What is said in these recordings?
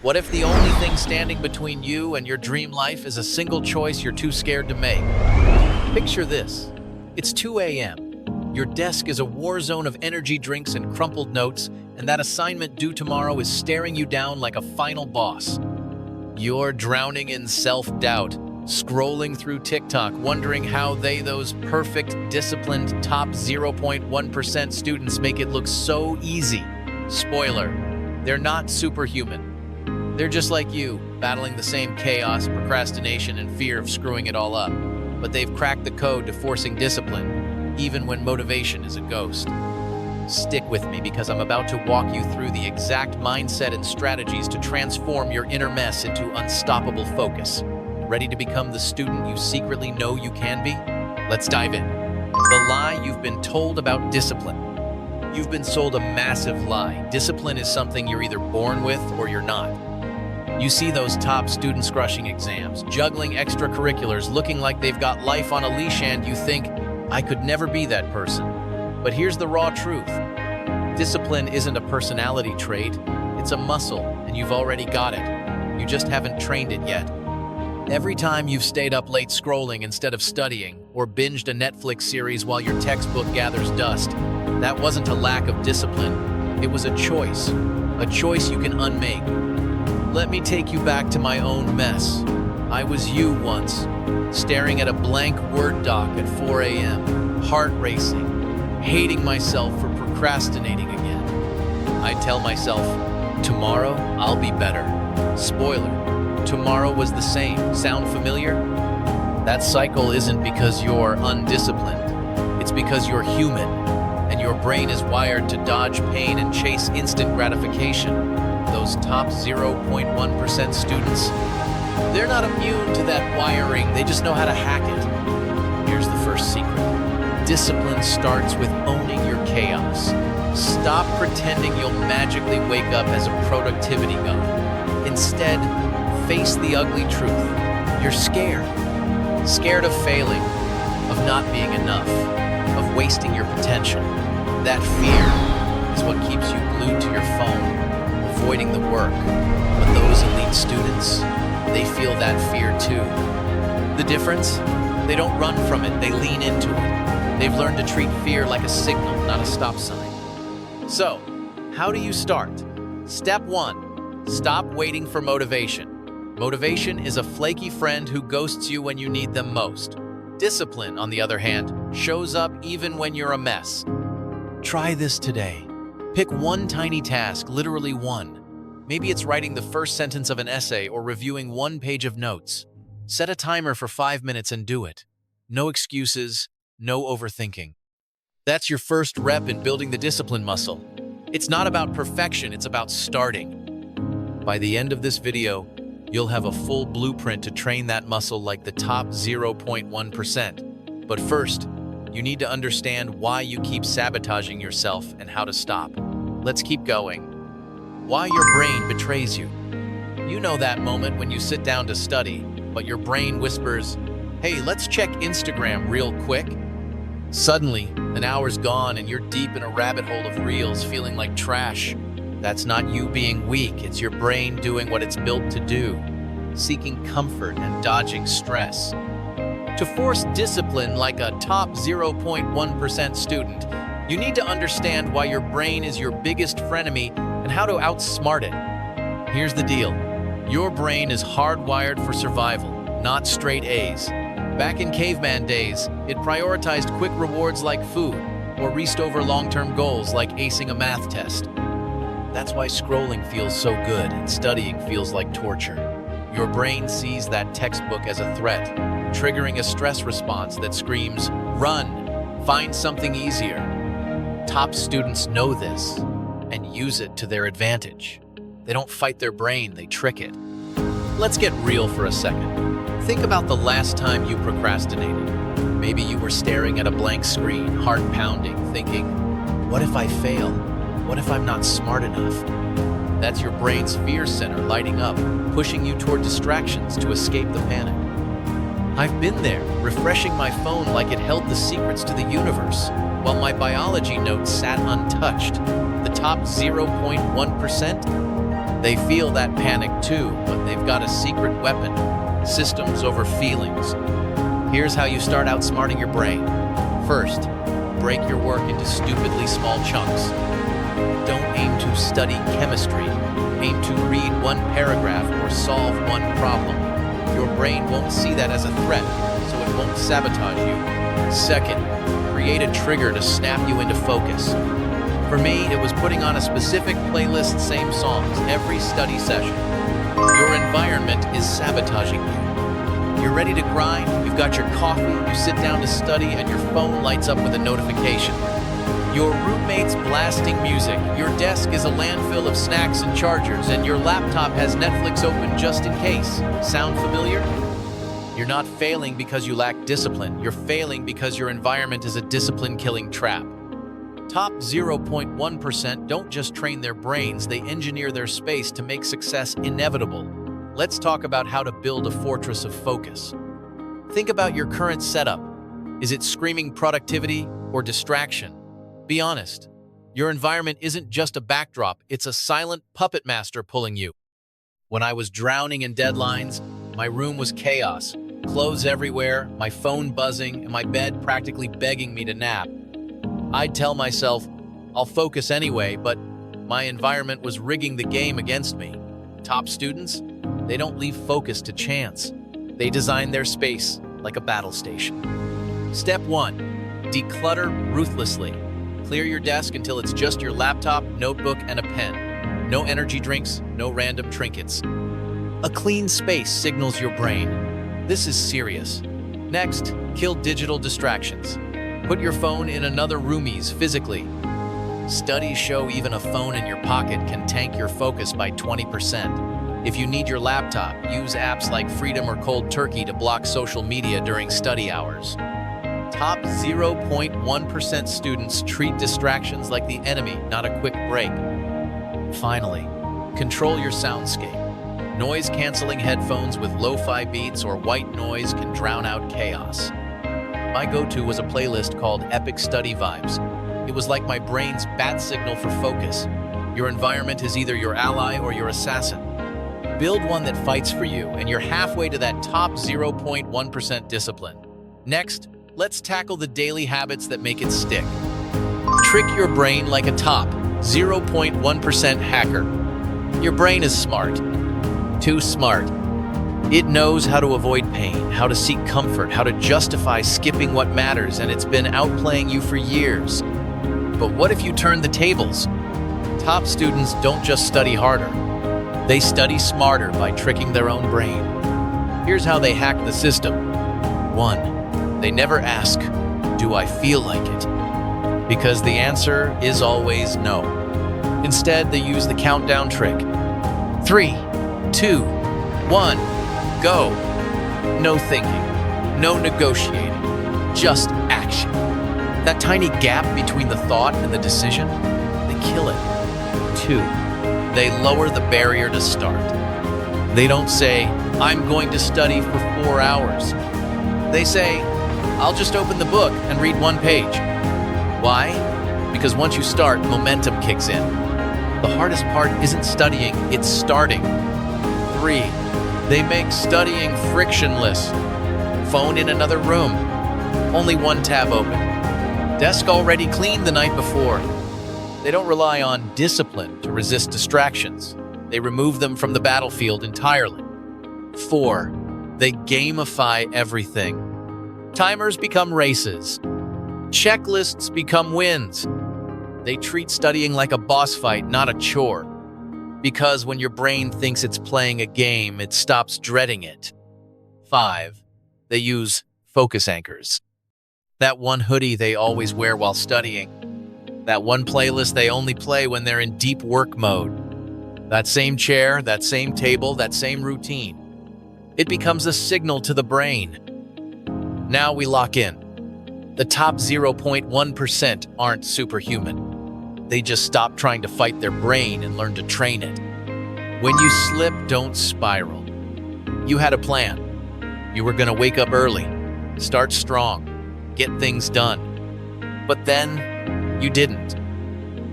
What if the only thing standing between you and your dream life is a single choice you're too scared to make? Picture this. It's 2 a.m. Your desk is a war zone of energy drinks and crumpled notes, and that assignment due tomorrow is staring you down like a final boss. You're drowning in self-doubt, scrolling through TikTok, wondering how those perfect, disciplined, top 0.1% students make it look so easy. Spoiler, they're not superhuman. They're just like you, battling the same chaos, procrastination, and fear of screwing it all up. But they've cracked the code to forcing discipline, even when motivation is a ghost. Stick with me because I'm about to walk you through the exact mindset and strategies to transform your inner mess into unstoppable focus. Ready to become the student you secretly know you can be? Let's dive in. The lie you've been told about discipline. You've been sold a massive lie. Discipline is something you're either born with or you're not. You see those top students crushing exams, juggling extracurriculars, looking like they've got life on a leash, and you think, I could never be that person. But here's the raw truth. Discipline isn't a personality trait, it's a muscle, and you've already got it. You just haven't trained it yet. Every time you've stayed up late scrolling instead of studying, or binged a Netflix series while your textbook gathers dust, that wasn't a lack of discipline, it was a choice you can unmake. Let me take you back to my own mess. I was you once, staring at a blank Word doc at 4 a.m., heart racing, hating myself for procrastinating again. I'd tell myself, tomorrow I'll be better. Spoiler, tomorrow was the same. Sound familiar? That cycle isn't because you're undisciplined. It's because you're human, and your brain is wired to dodge pain and chase instant gratification. Those top 0.1% students, they're not immune to that wiring, they just know how to hack it. Here's the first secret. Discipline starts with owning your chaos. Stop pretending you'll magically wake up as a productivity god. Instead, face the ugly truth. You're scared. Scared of failing, of not being enough, of wasting your potential. That fear is what keeps you glued to your phone, avoiding the work. But those elite students, they feel that fear too. The difference? They don't run from it, they lean into it. They've learned to treat fear like a signal, not a stop sign. So, how do you start? Step 1, stop waiting for motivation. Motivation is a flaky friend who ghosts you when you need them most. Discipline, on the other hand, shows up even when you're a mess. Try this today. Pick one tiny task, literally one. Maybe it's writing the first sentence of an essay or reviewing one page of notes. Set a timer for 5 minutes and do it. No excuses, no overthinking. That's your first rep in building the discipline muscle. It's not about perfection, it's about starting. By the end of this video, you'll have a full blueprint to train that muscle like the top 0.1%. But first, you need to understand why you keep sabotaging yourself and how to stop. Let's keep going. Why your brain betrays you. You know that moment when you sit down to study, but your brain whispers, hey, let's check Instagram real quick. Suddenly, an hour's gone and you're deep in a rabbit hole of reels feeling like trash. That's not you being weak, it's your brain doing what it's built to do, seeking comfort and dodging stress. To force discipline like a top 0.1% student, you need to understand why your brain is your biggest frenemy and how to outsmart it. Here's the deal. Your brain is hardwired for survival, not straight A's. Back in caveman days, it prioritized quick rewards like food or reached over long-term goals like acing a math test. That's why scrolling feels so good and studying feels like torture. Your brain sees that textbook as a threat, triggering a stress response that screams, run, find something easier. Top students know this and use it to their advantage. They don't fight their brain, they trick it. Let's get real for a second. Think about the last time you procrastinated. Maybe you were staring at a blank screen, heart pounding, thinking, what if I fail? What if I'm not smart enough? That's your brain's fear center lighting up, pushing you toward distractions to escape the panic. I've been there, refreshing my phone like it held the secrets to the universe, while my biology notes sat untouched. The top 0.1%? They feel that panic too, but they've got a secret weapon: systems over feelings. Here's how you start outsmarting your brain. First, break your work into stupidly small chunks. Don't aim to study chemistry. Aim to read one paragraph or solve one problem. Your brain won't see that as a threat, so it won't sabotage you. Second, create a trigger to snap you into focus. For me, it was putting on a specific playlist, same songs, every study session. Your environment is sabotaging you. You're ready to grind, you've got your coffee, you sit down to study, and your phone lights up with a notification. Your roommate's blasting music, your desk is a landfill of snacks and chargers, and your laptop has Netflix open just in case. Sound familiar? You're not failing because you lack discipline. You're failing because your environment is a discipline-killing trap. Top 0.1% don't just train their brains, they engineer their space to make success inevitable. Let's talk about how to build a fortress of focus. Think about your current setup. Is it screaming productivity or distraction? Be honest. Your environment isn't just a backdrop, it's a silent puppet master pulling you. When I was drowning in deadlines, my room was chaos. Clothes everywhere, my phone buzzing, and my bed practically begging me to nap. I'd tell myself, I'll focus anyway, but my environment was rigging the game against me. Top students, they don't leave focus to chance. They design their space like a battle station. Step 1. Declutter ruthlessly. Clear your desk until it's just your laptop, notebook, and a pen. No energy drinks, no random trinkets. A clean space signals your brain. This is serious. Next, kill digital distractions. Put your phone in another roomie's physically. Studies show even a phone in your pocket can tank your focus by 20%. If you need your laptop, use apps like Freedom or Cold Turkey to block social media during study hours. Top 0.1% students treat distractions like the enemy, not a quick break. Finally, control your soundscape. Noise-canceling headphones with lo-fi beats or white noise can drown out chaos. My go-to was a playlist called Epic Study Vibes. It was like my brain's bat signal for focus. Your environment is either your ally or your assassin. Build one that fights for you, and you're halfway to that top 0.1% discipline. Next, let's tackle the daily habits that make it stick. Trick your brain like a top 0.1% hacker. Your brain is smart. Too smart. It knows how to avoid pain, how to seek comfort, how to justify skipping what matters, and it's been outplaying you for years. But what if you turn the tables? Top students don't just study harder. They study smarter by tricking their own brain. Here's how they hack the system. 1. They never ask, "Do I feel like it?" Because the answer is always no. Instead, they use the countdown trick. 3, 2, 1, go. No thinking, no negotiating, just action. That tiny gap between the thought and the decision, they kill it. 2, they lower the barrier to start. They don't say, "I'm going to study for 4 hours." They say, "I'll just open the book and read 1 page." Why? Because once you start, momentum kicks in. The hardest part isn't studying, it's starting. 3, they make studying frictionless. Phone in another room. Only 1 tab open. Desk already cleaned the night before. They don't rely on discipline to resist distractions. They remove them from the battlefield entirely. 4, they gamify everything. Timers become races. Checklists become wins. They treat studying like a boss fight, not a chore. Because when your brain thinks it's playing a game, it stops dreading it. 5, they use focus anchors. That one hoodie they always wear while studying. That one playlist they only play when they're in deep work mode. That same chair, that same table, that same routine. It becomes a signal to the brain. Now we lock in. The top 0.1% aren't superhuman. They just stop trying to fight their brain and learn to train it. When you slip, don't spiral. You had a plan. You were going to wake up early, start strong, get things done. But then, you didn't.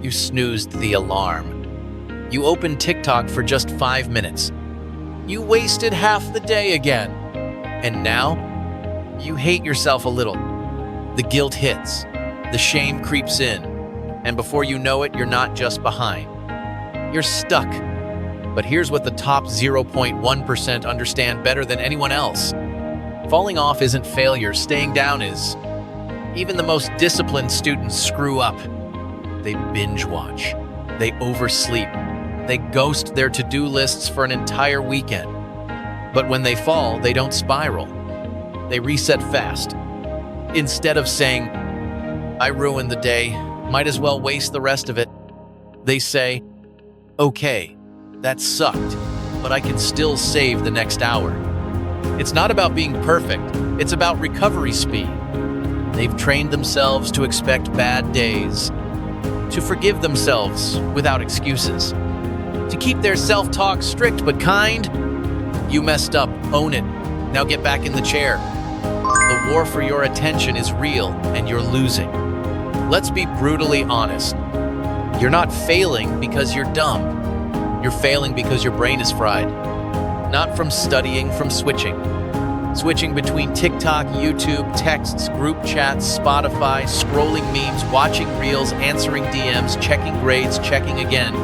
You snoozed the alarm. You open TikTok for just 5 minutes. You wasted half the day again. And now, you hate yourself a little. The guilt hits. The shame creeps in. And before you know it, you're not just behind. You're stuck. But here's what the top 0.1% understand better than anyone else. Falling off isn't failure, staying down is. Even the most disciplined students screw up. They binge watch. They oversleep. They ghost their to-do lists for an entire weekend. But when they fall, they don't spiral. They reset fast. Instead of saying, I ruined the day, might as well waste the rest of it, they say, okay, that sucked, but I can still save the next hour. It's not about being perfect, it's about recovery speed. They've trained themselves to expect bad days, to forgive themselves without excuses, to keep their self-talk strict but kind. You messed up, own it. Now get back in the chair. The war for your attention is real and you're losing. Let's be brutally honest. You're not failing because you're dumb. You're failing because your brain is fried. Not from studying, from switching. Switching between TikTok, YouTube, texts, group chats, Spotify, scrolling memes, watching reels, answering DMs, checking grades, checking again.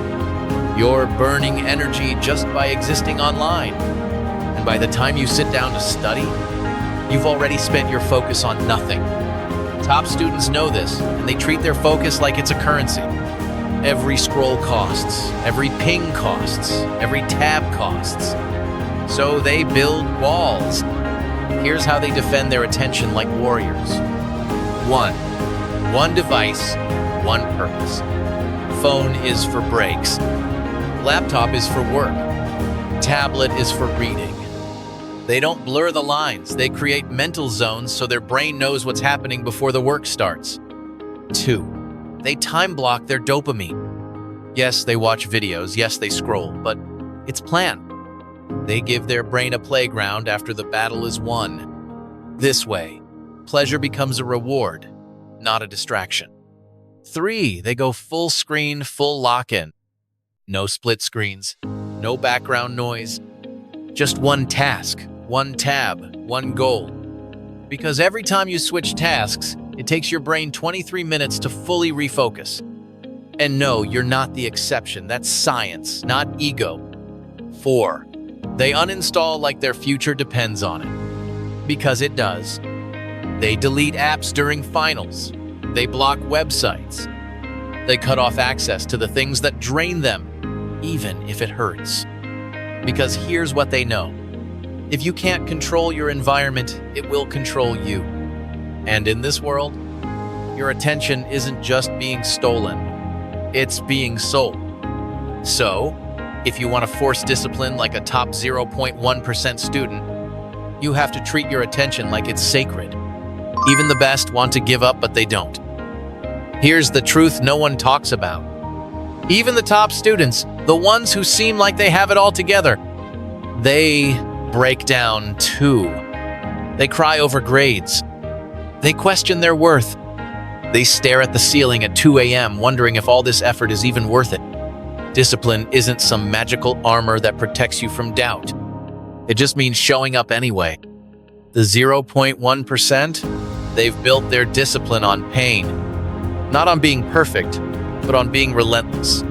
You're burning energy just by existing online. And by the time you sit down to study, you've already spent your focus on nothing. Top students know this, and they treat their focus like it's a currency. Every scroll costs, every ping costs, every tab costs. So they build walls. Here's how they defend their attention like warriors. 1. One device, one purpose. Phone is for breaks. Laptop is for work. Tablet is for reading. They don't blur the lines. They create mental zones so their brain knows what's happening before the work starts. 2. They time block their dopamine. Yes, they watch videos. Yes, they scroll, but it's planned. They give their brain a playground after the battle is won. This way, pleasure becomes a reward, not a distraction. 3. They go full screen, full lock-in. No split screens, no background noise. Just one task, one tab, one goal. Because every time you switch tasks, it takes your brain 23 minutes to fully refocus. And no, you're not the exception. That's science, not ego. 4. They uninstall like their future depends on it. Because it does. They delete apps during finals. They block websites. They cut off access to the things that drain them, even if it hurts. Because here's what they know. If you can't control your environment, it will control you. And in this world, your attention isn't just being stolen, it's being sold. So, if you want to force discipline like a top 0.1% student, you have to treat your attention like it's sacred. Even the best want to give up, but they don't. Here's the truth no one talks about. Even the top students, the ones who seem like they have it all together, they break down too. They cry over grades. They question their worth. They stare at the ceiling at 2 a.m. wondering if all this effort is even worth it. Discipline isn't some magical armor that protects you from doubt. It just means showing up anyway. The 0.1%, they've built their discipline on pain. Not on being perfect, but on being relentless.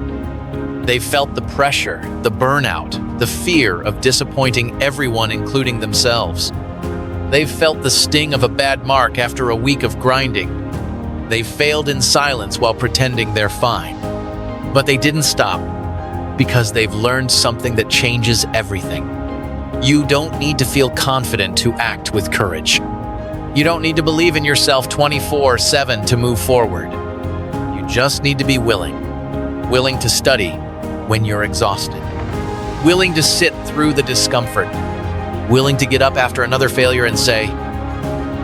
They've felt the pressure, the burnout, the fear of disappointing everyone, including themselves. They've felt the sting of a bad mark after a week of grinding. They've failed in silence while pretending they're fine. But they didn't stop, because they've learned something that changes everything. You don't need to feel confident to act with courage. You don't need to believe in yourself 24/7 to move forward. You just need to be willing. Willing to study when you're exhausted. Willing to sit through the discomfort. Willing to get up after another failure and say,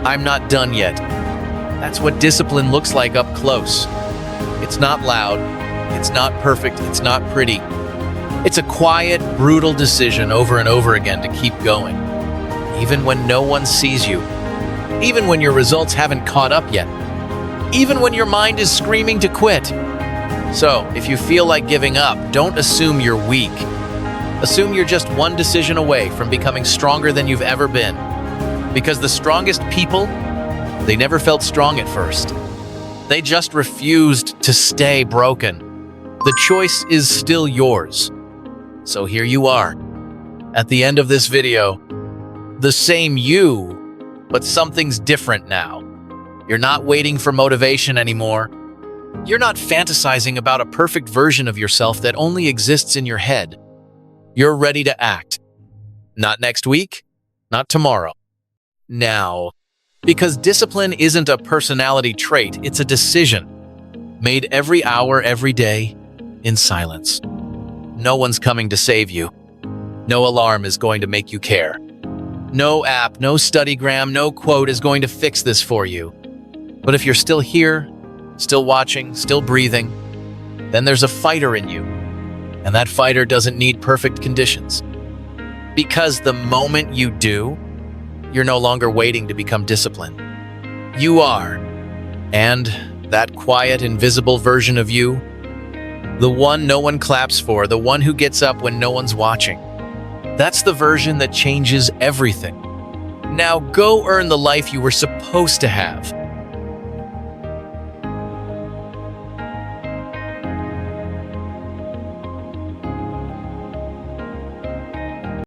I'm not done yet. That's what discipline looks like up close. It's not loud. It's not perfect. It's not pretty. It's a quiet, brutal decision over and over again to keep going. Even when no one sees you. Even when your results haven't caught up yet. Even when your mind is screaming to quit. So, if you feel like giving up, don't assume you're weak. Assume you're just one decision away from becoming stronger than you've ever been. Because the strongest people, they never felt strong at first. They just refused to stay broken. The choice is still yours. So here you are, at the end of this video. The same you, but something's different now. You're not waiting for motivation anymore. You're not fantasizing about a perfect version of yourself that only exists in your head. You're ready to act. Not next week, not tomorrow. Now. Because discipline isn't a personality trait, it's a decision. Made every hour, every day, in silence. No one's coming to save you. No alarm is going to make you care. No app, no studygram, no quote is going to fix this for you. But if you're still here, still watching, still breathing, then there's a fighter in you. And that fighter doesn't need perfect conditions. Because the moment you do, you're no longer waiting to become disciplined. You are. And that quiet, invisible version of you, the one no one claps for, the one who gets up when no one's watching, that's the version that changes everything. Now go earn the life you were supposed to have.